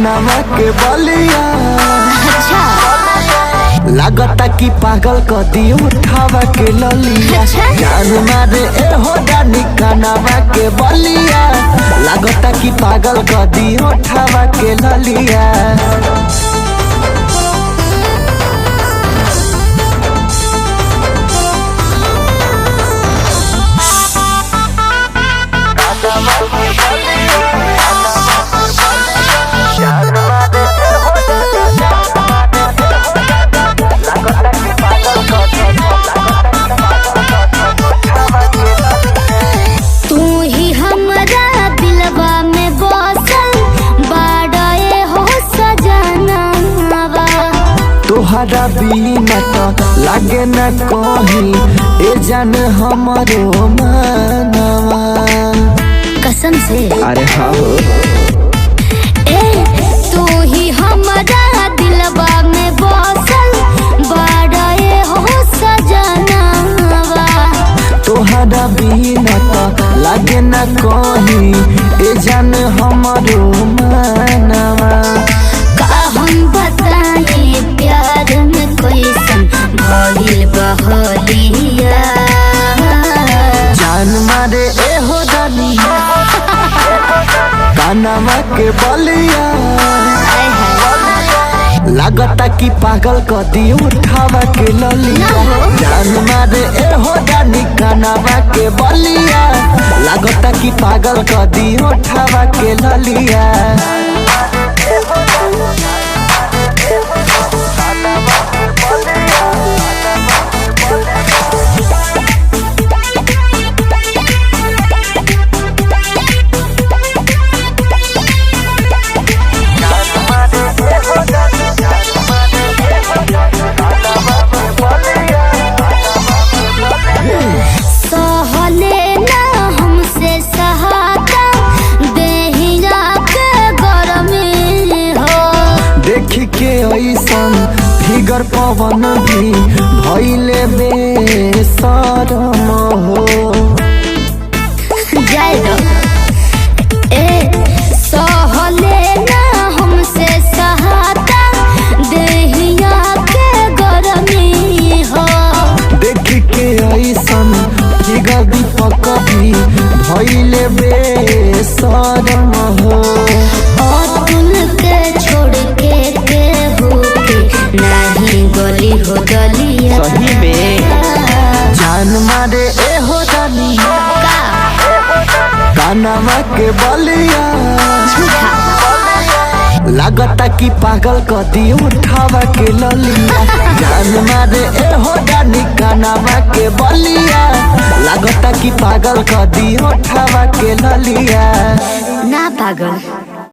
कानवा के बलिया अच्छा लागता कि पागल कदी उठावा के ललिया अच्छा। जान मारे ए हो डानी कानवा के बलिया लागता कि पागल कदी उठावा के ललिया तोहरा बिना तो लागे न कहीं ए जान हमारो मनवा कसम से अरे हाँ हो ए तू ही हमारा दिलवा में बसल बड़ा ए हो सजनवा तोहरा बिना तो लागे न कहीं ए जान हमारो मनवा हम बताए प्यार में कैसन भइल बहलिया जान मारे ए हो डाली कानवा के बलिया लागता कि पागल कदी उठावा के ललिया जान मारे ए हो डाली कानवा के बलिया लागता कि पागल कदी उठावा के ललिया के ऐसन फिगर पवन भी भइले बेशरम हो जाए दो ए सहले ना हमसे सहाता देहिया के गरमी हो देख के ऐसन फिगर दीपक भी भइले बेशरम हो गलिया सही में जान मारे ए हो डाली कानवा के बलिया लागता कि पागल कदी उठावा के ललिया जान मारे ए हो डाली कानवा के बलिया लागता कि पागल कदी उठावा के ललिया ना पागल।